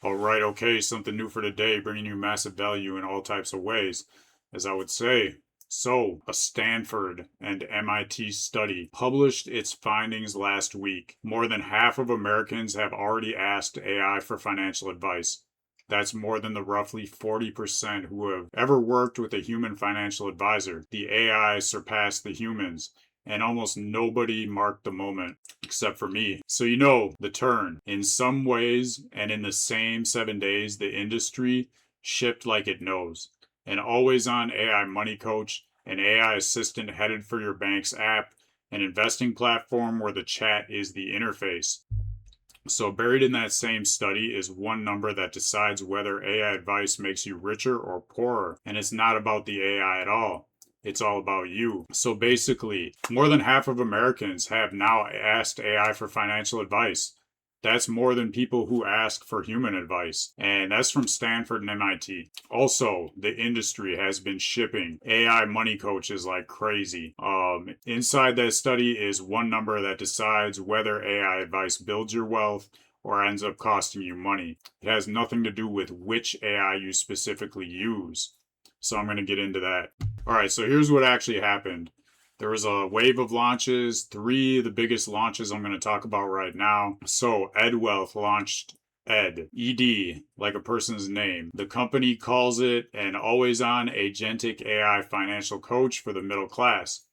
All right, okay, something new for today, bringing you massive value in all types of ways, as I would say. So, a Stanford and MIT study published its findings last week. More than half of Americans have already asked AI for financial advice. That's more than the roughly 40% who have ever worked with a human financial advisor. The AI surpassed the humans, and almost nobody marked the moment except for me. So, you know, the turn. In some ways, and in the same 7 days, the industry shipped like it knows. An always on AI money coach, an AI assistant headed for your bank's app, an investing platform where the chat is the interface. So, buried in that same study is one number that decides whether AI advice makes you richer or poorer. And it's not about the AI at all. It's all about you. So basically, more than half of Americans have now asked AI for financial advice. That's more than people who ask for human advice. And that's from Stanford and MIT. Also, the industry has been shipping AI money coaches like crazy. Inside that study is one number that decides whether AI advice builds your wealth or ends up costing you money. It has nothing to do with which AI you specifically use. So I'm going to get into that. All right, so here's what actually happened. There was a wave of launches, three of the biggest launches I'm going to talk about right now. So EdWealth launched ED, like a person's name. The company calls it an always-on agentic AI financial coach for the middle class.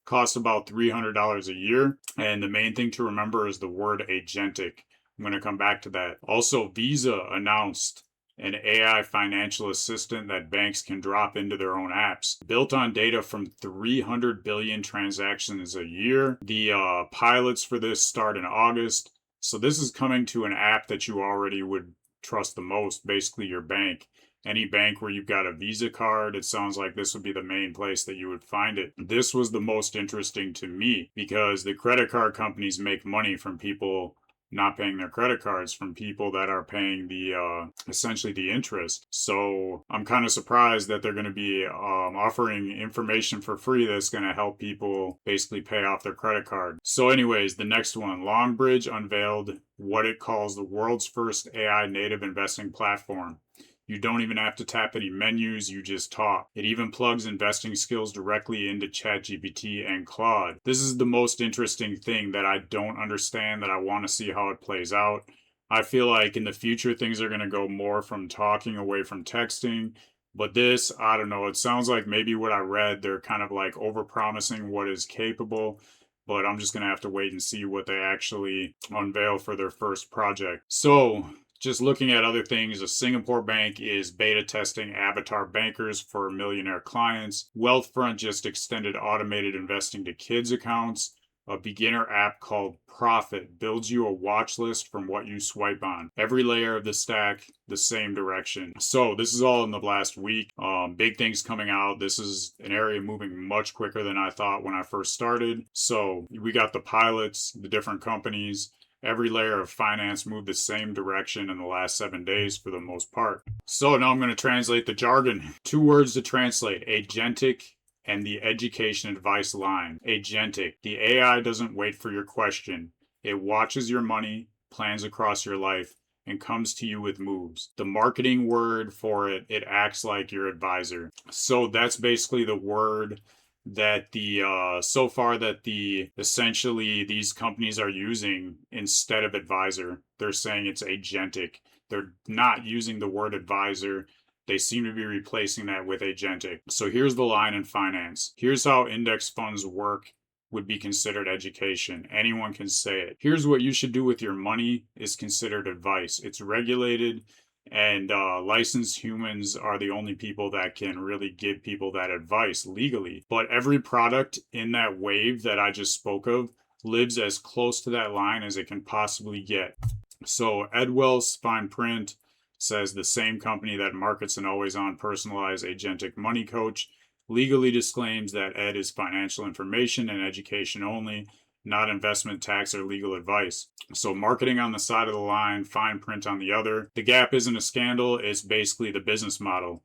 Costs about $300 a year. And the main thing to remember is the word agentic. I'm going to come back to that. Also, Visa announced an AI financial assistant that banks can drop into their own apps. Built on data from 300 billion transactions a year. The pilots for this start in August. So this is coming to an app that you already would trust the most, basically your bank. Any bank where you've got a Visa card, it sounds like this would be the main place that you would find it. This was the most interesting to me because the credit card companies make money from people not paying their credit cards, from people that are paying the essentially the interest. So I'm kind of surprised that they're going to be offering information for free that's going to help people basically pay off their credit card. So anyways, the next one, Longbridge unveiled what it calls the world's first AI native investing platform. You don't even have to tap any menus, you just talk. It even plugs investing skills directly into ChatGPT and Claude. This is the most interesting thing that I don't understand, that I want to see how it plays out. I feel like in the future things are going to go more from talking away from texting. But this, I don't know, it sounds like maybe what I read, they're kind of like overpromising what is capable. But I'm just going to have to wait and see what they actually unveil for their first project. So, just looking at other things, a Singapore bank is beta testing avatar bankers for millionaire clients. Wealthfront just extended automated investing to kids accounts. A beginner app called Profit builds you a watch list from what you swipe on. Every layer of the stack, the same direction. So this is all in the last week. Big things coming out. This is an area moving much quicker than I thought when I first started. So we got the pilots, the different companies. Every layer of finance moved the same direction in the last 7 days for the most part. So now I'm going to translate the jargon. 2 words to translate: agentic and the education advice line. Agentic. The AI doesn't wait for your question. It watches your money, plans across your life, and comes to you with moves. The marketing word for it, it acts like your advisor. So that's basically the word that so far that essentially these companies are using instead of advisor. They're saying it's agentic. They're not using the word advisor. They seem to be replacing that with agentic. So here's the line in finance. Here's how index funds work would be considered education. Anyone can say it. Here's what you should do with your money is considered advice. It's regulated, and licensed humans are the only people that can really give people that advice legally. But every product in that wave that I just spoke of lives as close to that line as it can possibly get. So EdWealth's fine print says the same company that markets an always-on personalized agentic money coach legally disclaims that Ed is financial information and education only, not investment, tax, or legal advice. So marketing on the side of the line, fine print on the other. The gap isn't a scandal, it's basically the business model.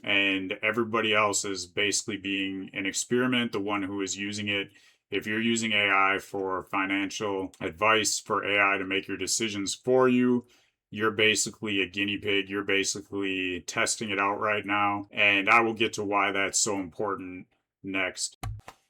And everybody else is basically being an experiment, the one who is using it. If you're using AI for financial advice, for AI to make your decisions for you, You're basically a guinea pig. You're basically testing it out right now. And I will get to why that's so important next.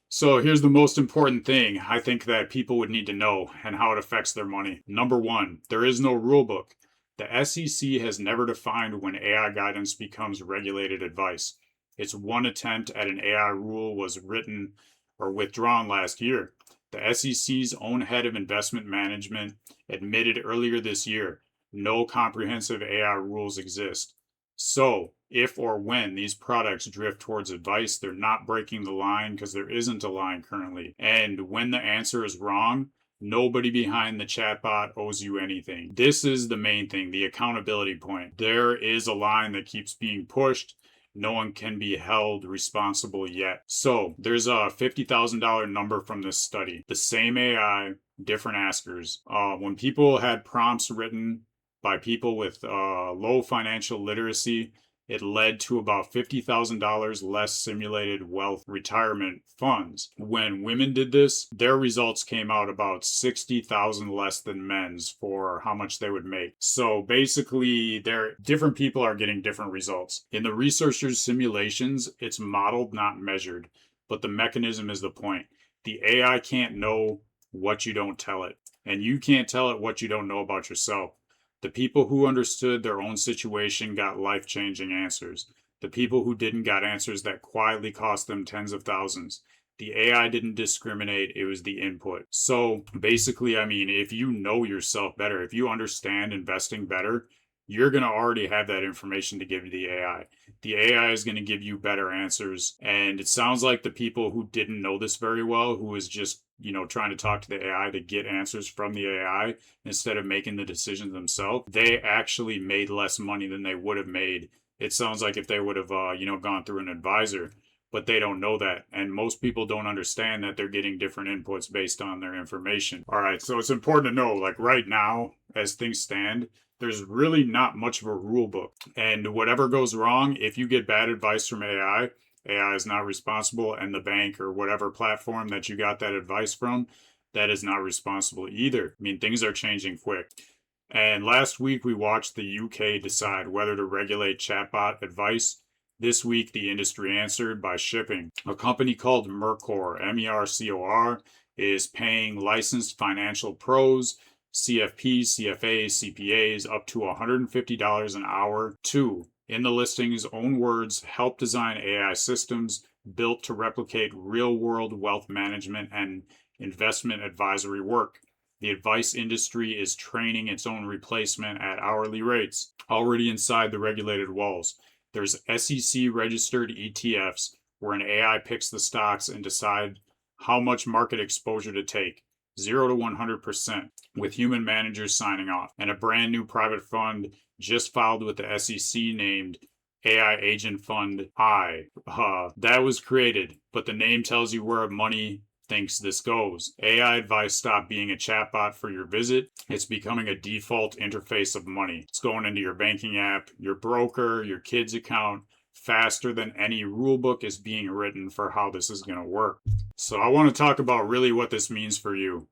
So here's the most important thing I think that people would need to know and how it affects their money. Number one, there is no rule book. The SEC has never defined when AI guidance becomes regulated advice. Its one attempt at an AI rule was written or withdrawn last year. The SEC's own head of investment management admitted earlier this year no comprehensive AI rules exist. So, if or when these products drift towards advice, they're not breaking the line because there isn't a line currently. And when the answer is wrong, nobody behind the chatbot owes you anything. This is the main thing, the accountability point. There is a line that keeps being pushed. No one can be held responsible yet. So there's a $50,000 number from this study. The same AI, different askers. When people had prompts written by people with low financial literacy, it led to about $50,000 less simulated wealth retirement funds. When women did this, their results came out about $60,000 less than men's for how much they would make. So basically, different people are getting different results. In the researchers' simulations, it's modeled, not measured, but the mechanism is the point. The AI can't know what you don't tell it, and you can't tell it what you don't know about yourself. The people who understood their own situation got life-changing answers. The people who didn't got answers that quietly cost them tens of thousands. The AI didn't discriminate, it was the input. So basically, I mean, if you know yourself better, if you understand investing better, you're going to already have that information to give to the AI. The AI is going to give you better answers. And it sounds like the people who didn't know this very well, who was just, trying to talk to the AI to get answers from the AI instead of making the decisions themselves, they actually made less money than they would have made. It sounds like if they would have, gone through an advisor, but they don't know that. And most people don't understand that they're getting different inputs based on their information. All right, so it's important to know, like right now, as things stand, there's really not much of a rule book. And whatever goes wrong, if you get bad advice from AI is not responsible, and the bank or whatever platform that you got that advice from, that is not responsible either. I mean, things are changing quick. And last week we watched the UK decide whether to regulate chatbot advice. This week the industry answered by shipping. A company called Mercor, MERCOR, is paying licensed financial pros, CFPs, CFAs, CPAs up to $150 an hour to, in the listing's own words, help design AI systems built to replicate real-world wealth management and investment advisory work. The advice industry is training its own replacement at hourly rates, already inside the regulated walls. There's SEC-registered ETFs where an AI picks the stocks and decides how much market exposure to take, 0 to 100%, with human managers signing off. And a brand new private fund just filed with the SEC named AI Agent Fund I. That was created, but the name tells you where money thinks this goes. AI advice stopped being a chatbot for your visit. It's becoming a default interface of money. It's going into your banking app, your broker, your kid's account, faster than any rule book is being written for how this is going to work. So I want to talk about really what this means for you.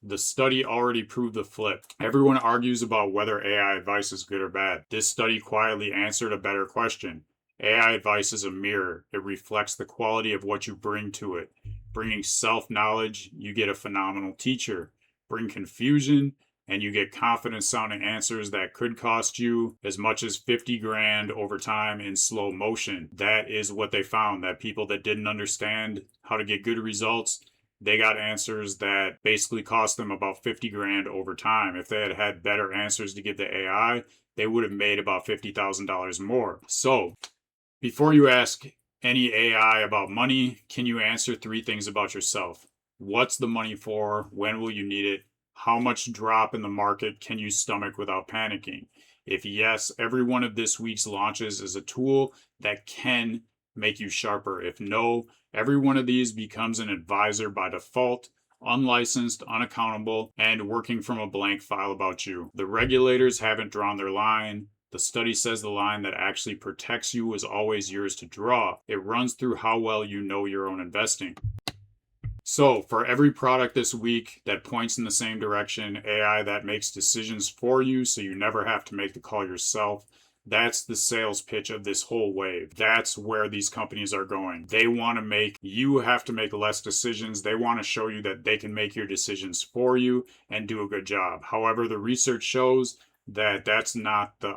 The study already proved the flip. Everyone argues about whether AI advice is good or bad. This study quietly answered a better question. AI advice is a mirror. It reflects the quality of what you bring to it. Bringing self-knowledge, you get a phenomenal teacher. Bring confusion, and you get confident-sounding answers that could cost you as much as 50 grand over time in slow motion. That is what they found, that people that didn't understand how to get good results, they got answers that basically cost them about 50 grand over time. If they had had better answers to give the AI, they would have made about $50,000 more. So, before you ask any AI about money, can you answer 3 things about yourself? What's the money for? When will you need it? How much drop in the market can you stomach without panicking? If yes, every one of this week's launches is a tool that can make you sharper. If no, every one of these becomes an advisor by default, unlicensed, unaccountable, and working from a blank file about you. The regulators haven't drawn their line. The study says the line that actually protects you is always yours to draw. It runs through how well you know your own investing. So for every product this week that points in the same direction, AI that makes decisions for you so you never have to make the call yourself, that's the sales pitch of this whole wave. That's where these companies are going. They want to make you have to make less decisions. They want to show you that they can make your decisions for you and do a good job. However, the research shows that that's not the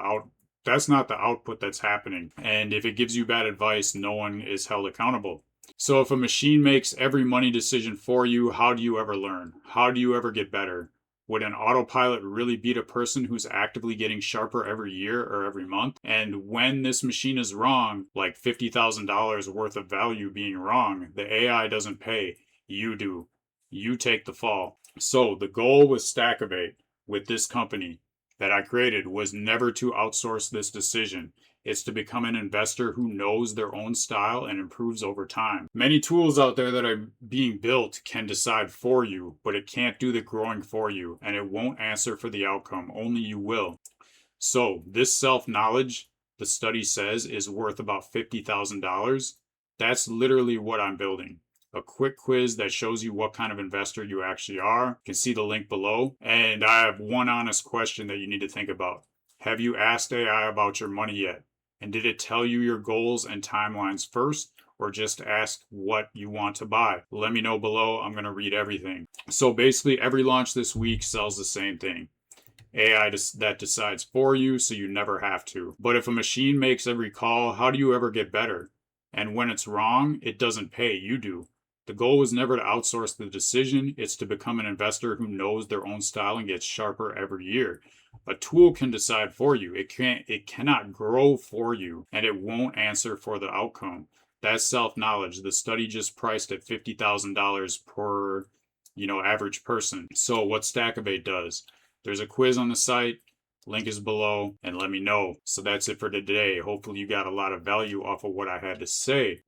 output that's happening. And if it gives you bad advice, no one is held accountable. So if a machine makes every money decision for you, how do you ever learn? How do you ever get better? Would an autopilot really beat a person who's actively getting sharper every year or every month? And when this machine is wrong, like $50,000 worth of value being wrong, the AI doesn't pay. You do. You take the fall. So the goal with Stackivate, with this company that I created, was never to outsource this decision. It's to become an investor who knows their own style and improves over time. Many tools out there that are being built can decide for you, but it can't do the growing for you, and it won't answer for the outcome. Only you will. So this self-knowledge, the study says, is worth about $50,000. That's literally what I'm building. A quick quiz that shows you what kind of investor you actually are. You can see the link below. And I have one honest question that you need to think about. Have you asked AI about your money yet? And did it tell you your goals and timelines first, or just ask what you want to buy? Let me know below. I'm going to read everything. So basically, every launch this week sells the same thing. AI that decides for you so you never have to. But if a machine makes every call, how do you ever get better? And when it's wrong, it doesn't pay. You do. The goal was never to outsource the decision. It's to become an investor who knows their own style and gets sharper every year. A tool can decide for you. It cannot grow for you, and it won't answer for the outcome. That's self-knowledge. The study just priced at $50,000 per, average person. So what Stackivate does, there's a quiz on the site. Link is below, and let me know. So that's it for today. Hopefully you got a lot of value off of what I had to say.